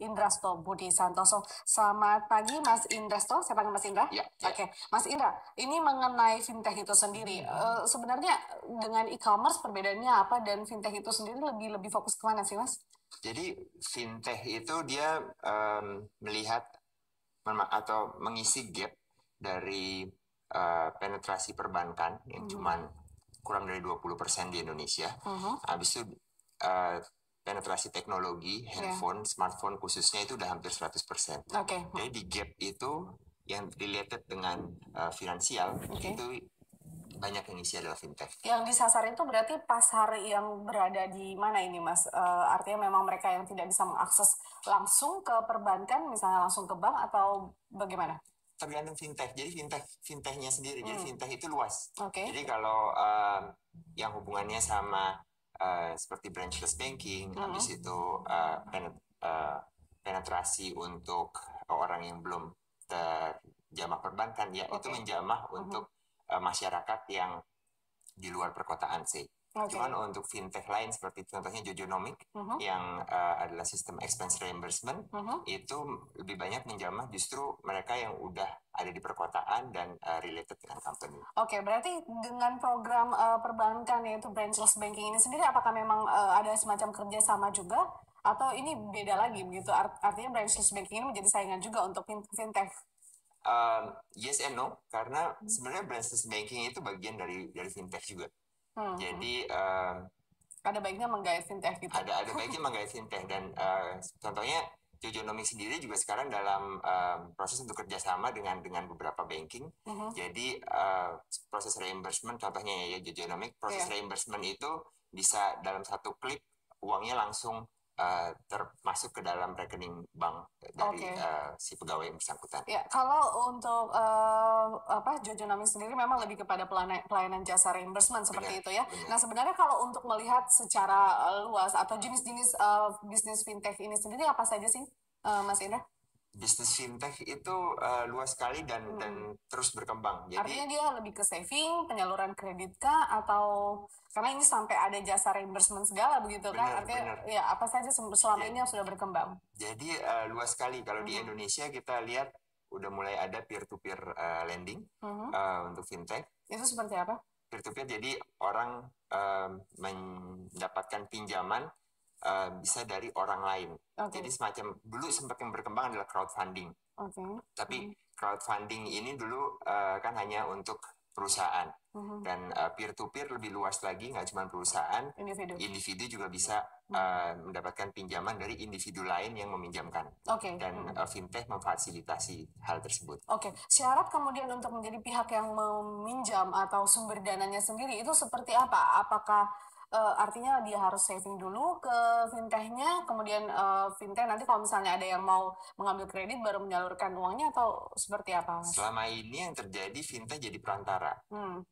Indrasto Budi Santoso. Selamat pagi Mas Indrasto, saya panggil Mas Indra. Ya, Oke, Mas Indra, ini mengenai fintech itu sendiri. Sebenarnya dengan e-commerce perbedaannya apa dan fintech itu sendiri lebih fokus kemana sih Mas? jadi fintech itu dia melihat atau mengisi gap dari penetrasi perbankan yang cuman kurang dari 20% di Indonesia. Habis itu penetrasi teknologi, handphone, smartphone khususnya itu udah hampir 100%. Jadi di gap itu yang related dengan finansial itu banyak yang isi adalah fintech. Yang disasar itu berarti pasar yang berada di mana ini Mas? Artinya memang mereka yang tidak bisa mengakses langsung ke perbankan, misalnya langsung ke bank atau bagaimana? Tergantung fintech. Jadi fintechnya sendiri. Jadi fintech itu luas. Oke. Jadi kalau yang hubungannya sama seperti branchless banking, habis itu penetrasi untuk orang yang belum terjamah perbankan, ya itu menjamah untuk masyarakat yang di luar perkotaan sih. Cuman untuk fintech lain seperti contohnya Jojonomic yang adalah sistem expense reimbursement itu lebih banyak menjamah justru mereka yang udah ada di perkotaan dan related dengan company. Oke, berarti dengan program perbankan yaitu branchless banking ini sendiri apakah memang ada semacam kerjasama juga atau ini beda lagi begitu? Artinya branchless banking ini menjadi saingan juga untuk fintech. Yes and no, karena sebenarnya branchless banking itu bagian dari fintech juga. Jadi ada baiknya menggait fintech gitu. Ada baiknya menggait fintech dan contohnya Jojonomic sendiri juga sekarang dalam proses untuk kerjasama dengan beberapa banking. Jadi proses reimbursement contohnya ya Jojonomic, proses reimbursement itu bisa dalam satu klik uangnya langsung termasuk ke dalam rekening bank dari si pegawai yang bersangkutan. Ya, kalau untuk Jojonomic sendiri memang lebih kepada pelayanan jasa reimbursement seperti itu ya. Nah, sebenarnya kalau untuk melihat secara luas atau jenis-jenis bisnis fintech ini sendiri apa saja sih, Mas Indra? Bisnis fintech itu luas sekali dan terus berkembang. Jadi, artinya dia lebih ke saving, penyaluran kredit kah, atau karena ini sampai ada jasa reimbursement segala begitu kan? Artinya ya apa saja selama ini yang sudah berkembang? Jadi luas sekali. Kalau di Indonesia kita lihat udah mulai ada peer-to-peer lending untuk fintech. Itu seperti apa? Peer-to-peer jadi orang mendapatkan pinjaman bisa dari orang lain. Jadi semacam dulu sempat yang berkembang adalah crowdfunding. Tapi crowdfunding ini dulu kan hanya untuk perusahaan. Dan peer-to-peer lebih luas lagi, nggak cuma perusahaan, individu juga bisa mendapatkan pinjaman dari individu lain yang meminjamkan. Dan fintech memfasilitasi hal tersebut. Syarat kemudian untuk menjadi pihak yang meminjam atau sumber dananya sendiri itu seperti apa? Apakah artinya dia harus saving dulu ke fintechnya, kemudian fintech nanti kalau misalnya ada yang mau mengambil kredit baru menyalurkan uangnya atau seperti apa? Mas? Selama ini yang terjadi fintech jadi perantara.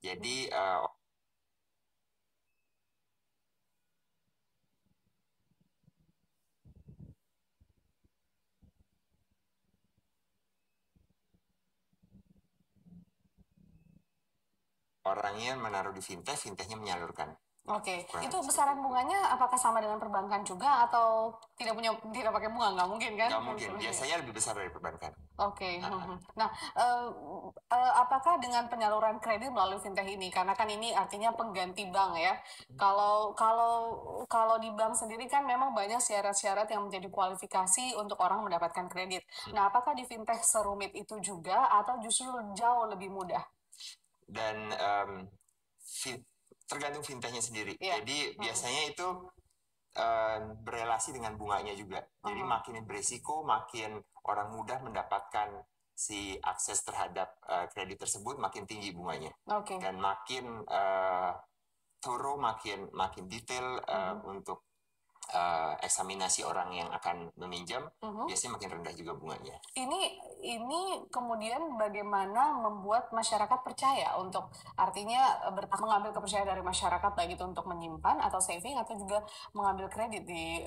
Jadi orangnya menaruh di fintech, fintechnya menyalurkan. Itu besaran bunganya apakah sama dengan perbankan juga atau tidak pakai bunga? Nggak mungkin kan? Nggak mungkin, biasanya lebih besar dari perbankan. Nah, apakah dengan penyaluran kredit melalui fintech ini? Karena kan ini artinya pengganti bank ya. Kalau di bank sendiri kan memang banyak syarat-syarat yang menjadi kualifikasi untuk orang mendapatkan kredit. Nah, apakah di fintech serumit itu juga atau justru jauh lebih mudah? Dan tergantung fintechnya sendiri. Jadi biasanya itu berelasi dengan bunganya juga. Jadi makin berisiko, makin orang mudah mendapatkan si akses terhadap kredit tersebut, makin tinggi bunganya. Dan makin thorough, makin detail untuk eksaminasi orang yang akan meminjam, biasanya makin rendah juga bunganya. Ini kemudian bagaimana membuat masyarakat percaya untuk artinya mengambil kepercayaan dari masyarakat baik itu untuk menyimpan atau saving atau juga mengambil kredit di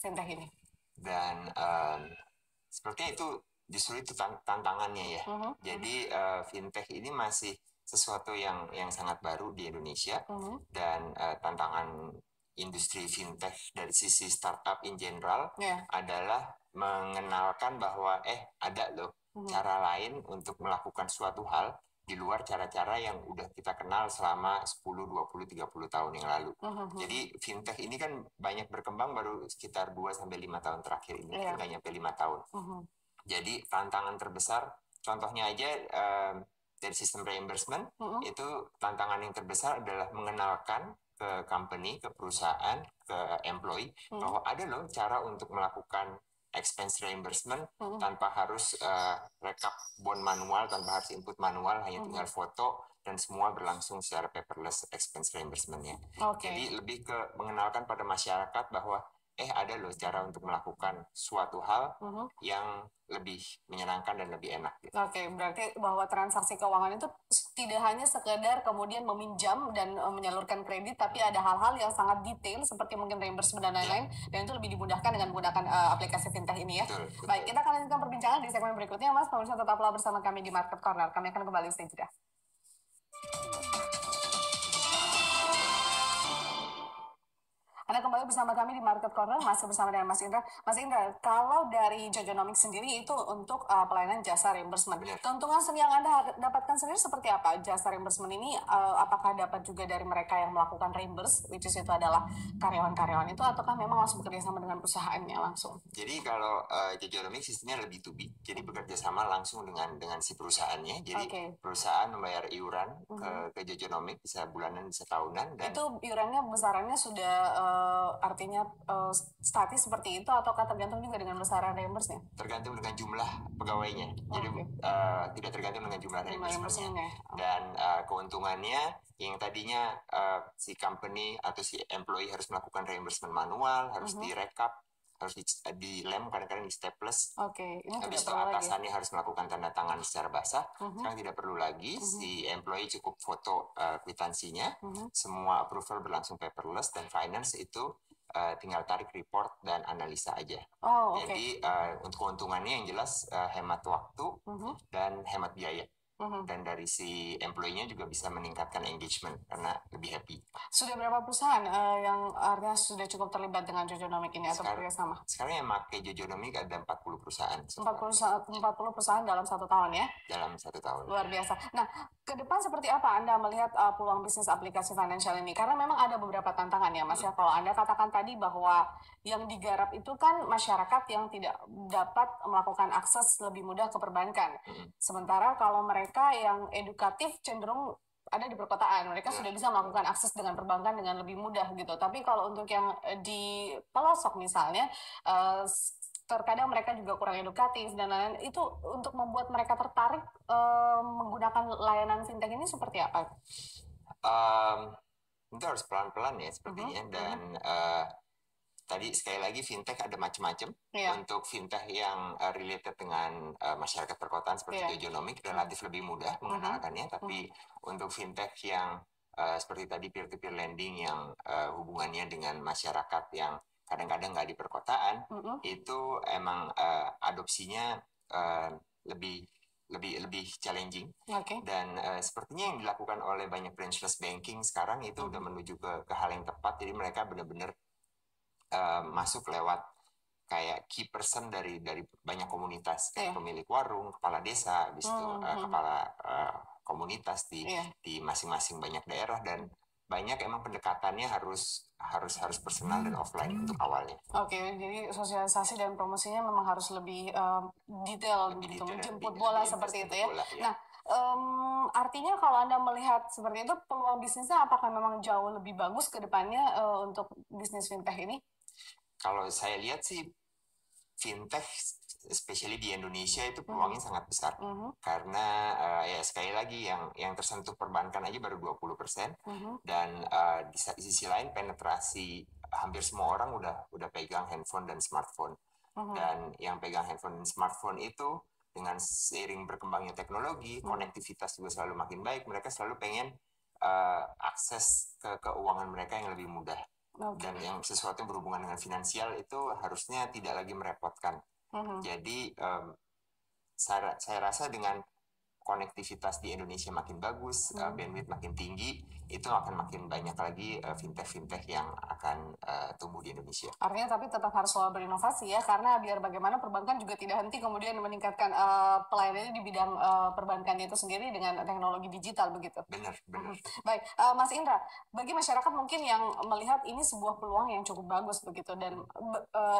fintech ini. Dan sepertinya itu justru itu tantangannya ya. Jadi fintech ini masih sesuatu yang sangat baru di Indonesia dan tantangan industri fintech dari sisi startup in general adalah mengenalkan bahwa ada loh cara lain untuk melakukan suatu hal di luar cara-cara yang udah kita kenal selama 10, 20, 30 tahun yang lalu. Jadi fintech ini kan banyak berkembang baru sekitar 2-5 tahun terakhir ini, nggak nyampe 5 tahun. Jadi tantangan terbesar, contohnya aja dari sistem reimbursement, itu tantangan yang terbesar adalah mengenalkan ke company, ke perusahaan, ke employee, bahwa ada loh cara untuk melakukan expense reimbursement tanpa harus rekap bond manual, tanpa harus input manual, hanya tinggal foto dan semua berlangsung secara paperless expense reimbursement-nya. Jadi lebih ke mengenalkan pada masyarakat bahwa ada loh cara untuk melakukan suatu hal yang lebih menyenangkan dan lebih enak. Gitu. Berarti bahwa transaksi keuangan itu tidak hanya sekedar kemudian meminjam dan menyalurkan kredit, tapi ada hal-hal yang sangat detail seperti mungkin reimbursement dan lain-lain, dan itu lebih dimudahkan dengan menggunakan aplikasi fintech ini ya. Betul. Baik, kita akan lanjutkan perbincangan di segmen berikutnya, Mas. Pemirsa tetaplah bersama kami di Market Corner. Kami akan kembali usai jeda. Anda kembali bersama kami di Market Corner, masih bersama dengan Mas Indra. Mas Indra, kalau dari Jojonomics sendiri itu untuk pelayanan jasa reimbursement. Keuntungan yang Anda dapatkan sendiri seperti apa? Jasa reimbursement ini apakah dapat juga dari mereka yang melakukan reimburse, which is itu adalah karyawan-karyawan itu, ataukah memang langsung bekerja sama dengan perusahaannya langsung? Jadi kalau Jojonomics sistemnya lebih to be, jadi bekerja sama langsung dengan si perusahaannya. Jadi perusahaan membayar iuran ke Jojonomics, bisa bulanan, bisa tahunan. Dan itu iurannya besarannya sudah artinya statis seperti itu, ataukah tergantung juga dengan besaran reimburse-nya? Tergantung dengan jumlah pegawainya. Jadi tidak tergantung dengan jumlah reimbursement-nya. Dan keuntungannya yang tadinya si company atau si employee harus melakukan reimbursement manual, harus direkap, harus dilem, kadang-kadang di staples. Habis itu atasannya harus melakukan tanda tangan secara basah. Sekarang tidak perlu lagi. Si employee cukup foto kwitansinya. Semua approval berlangsung paperless, dan finance itu tinggal tarik report dan analisa aja. Jadi untuk keuntungannya yang jelas hemat waktu dan hemat biaya. Dan dari si employee-nya juga bisa meningkatkan engagement karena lebih happy. Sudah berapa perusahaan yang artinya sudah cukup terlibat dengan Jojonomics ini atau bekerjasama? Sekarang yang pakai Jojonomics ada 40 perusahaan. 40 perusahaan dalam 1 tahun ya? Dalam 1 tahun. Luar biasa. Nah, ke depan seperti apa Anda melihat peluang bisnis aplikasi financial ini? Karena memang ada beberapa tantangan ya Mas ya. Kalau Anda katakan tadi bahwa yang digarap itu kan masyarakat yang tidak dapat melakukan akses lebih mudah ke perbankan. Sementara kalau mereka yang edukatif cenderung ada di perkotaan, mereka sudah bisa melakukan akses dengan perbankan dengan lebih mudah gitu. Tapi kalau untuk yang di pelosok misalnya, terkadang mereka juga kurang edukatif dan lain-lain. Itu untuk membuat mereka tertarik menggunakan layanan fintech ini seperti apa? Itu harus pelan-pelan ya sepertinya. Dan tadi sekali lagi fintech ada macam-macam. Untuk fintech yang related dengan masyarakat perkotaan seperti Jojonomics relatif lebih mudah mengenalkannya. Tapi untuk fintech yang seperti tadi peer-to-peer lending yang hubungannya dengan masyarakat yang kadang-kadang nggak di perkotaan, itu emang adopsinya lebih challenging. Dan sepertinya yang dilakukan oleh banyak branchless banking sekarang itu udah menuju ke hal yang tepat. Jadi mereka benar-benar masuk lewat kayak key person dari banyak komunitas, kayak pemilik warung, kepala desa, habis itu kepala komunitas di masing-masing banyak daerah. Dan banyak emang pendekatannya harus personal dan offline untuk awalnya. Jadi sosialisasi dan promosinya memang harus lebih detail, gitu, menjemput bola seperti itu ya. Nah, artinya kalau Anda melihat seperti itu, peluang bisnisnya apakah memang jauh lebih bagus ke depannya untuk bisnis fintech ini? Kalau saya lihat sih fintech, especially di Indonesia itu peluangnya sangat besar. Karena ya sekali lagi yang tersentuh perbankan aja baru 20%. Dan di sisi lain penetrasi hampir semua orang udah pegang handphone dan smartphone. Dan yang pegang handphone dan smartphone itu dengan seiring berkembangnya teknologi, konektivitas juga selalu makin baik. Mereka selalu pengen akses ke keuangan mereka yang lebih mudah. Dan yang sesuatu yang berhubungan dengan finansial itu harusnya tidak lagi merepotkan. Jadi saya rasa dengan konektivitas di Indonesia makin bagus, bandwidth makin tinggi, itu akan makin banyak lagi fintech-fintech yang akan tumbuh di Indonesia. Artinya tapi tetap harus selalu berinovasi ya, karena biar bagaimana perbankan juga tidak henti kemudian meningkatkan pelayanannya di bidang perbankannya itu sendiri dengan teknologi digital begitu. Benar. Baik, Mas Indra, bagi masyarakat mungkin yang melihat ini sebuah peluang yang cukup bagus begitu dan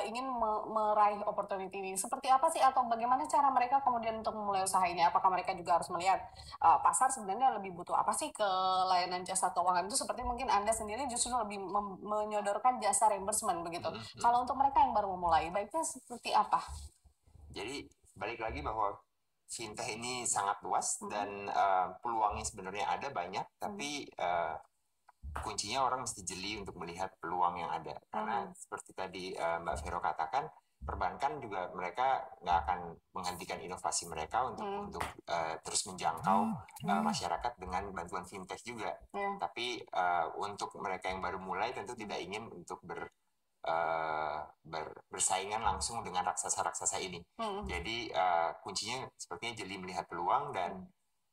ingin meraih opportunity ini, seperti apa sih atau bagaimana cara mereka kemudian untuk memulai usaha ini? Apakah mereka juga harus melihat pasar sebenarnya lebih butuh apa sih ke layanan jasa keuangan itu, seperti mungkin Anda sendiri justru lebih menyodorkan jasa reimbursement begitu. Kalau untuk mereka yang baru memulai, baiknya seperti apa? Jadi balik lagi bahwa fintech ini sangat luas dan peluangnya sebenarnya ada banyak, tapi kuncinya orang mesti jeli untuk melihat peluang yang ada. Karena seperti tadi Mbak Vero katakan, perbankan juga mereka nggak akan menghentikan inovasi mereka untuk terus menjangkau masyarakat dengan bantuan fintech juga. Tapi untuk mereka yang baru mulai tentu tidak ingin untuk bersaingan langsung dengan raksasa-raksasa ini. Jadi kuncinya sepertinya jeli melihat peluang, dan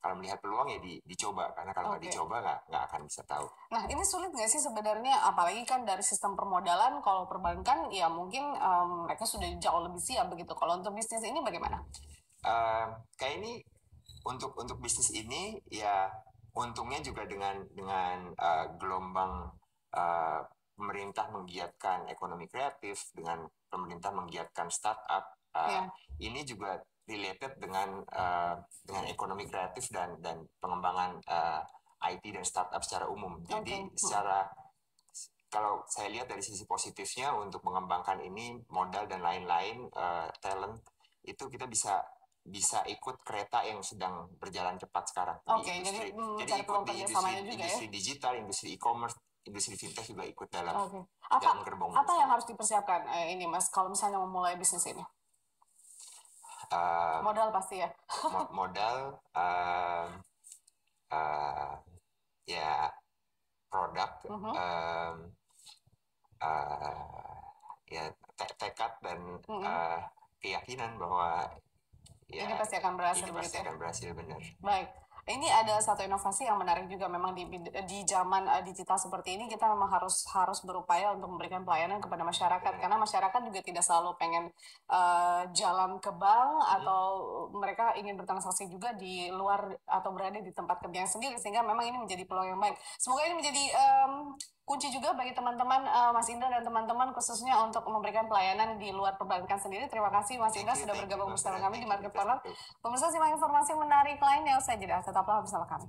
kalau melihat peluang ya dicoba, karena kalau nggak dicoba nggak akan bisa tahu. Nah, ini sulit nggak sih sebenarnya, apalagi kan dari sistem permodalan, kalau perbankan ya mungkin mereka sudah jauh lebih siap begitu. Kalau untuk bisnis ini bagaimana? Kayak ini untuk bisnis ini ya untungnya juga dengan gelombang pemerintah menggiatkan ekonomi kreatif, dengan pemerintah menggiatkan startup, ini juga related dengan ekonomi kreatif dan pengembangan IT dan startup secara umum. Jadi kalau saya lihat dari sisi positifnya, untuk mengembangkan ini modal dan lain-lain, talent, itu kita bisa ikut kereta yang sedang berjalan cepat sekarang di industri. Jadi ikut di industri digital, industri e-commerce, industri fintech juga ikut dalam gerbong. Apa yang harus dipersiapkan ini Mas kalau misalnya memulai bisnis ini? Modal pasti ya. Modal, ya produk, ya tekad dan keyakinan bahwa ya, ini pasti akan berhasil. Ini pasti akan berhasil, benar. Baik. Ini ada satu inovasi yang menarik juga, memang di zaman digital seperti ini kita memang harus berupaya untuk memberikan pelayanan kepada masyarakat, karena masyarakat juga tidak selalu pengen jalan ke bank atau mereka ingin bertransaksi juga di luar atau berada di tempat kerja sendiri, sehingga memang ini menjadi peluang yang baik. Semoga ini menjadi kunci juga bagi teman-teman Mas Indra dan teman-teman, khususnya untuk memberikan pelayanan di luar perbankan sendiri. Terima kasih Mas Indra sudah bergabung bersama kami di Market Corner. Pemirsa, simak informasi menarik lainnya usai jeda. Tetaplah bersama kami.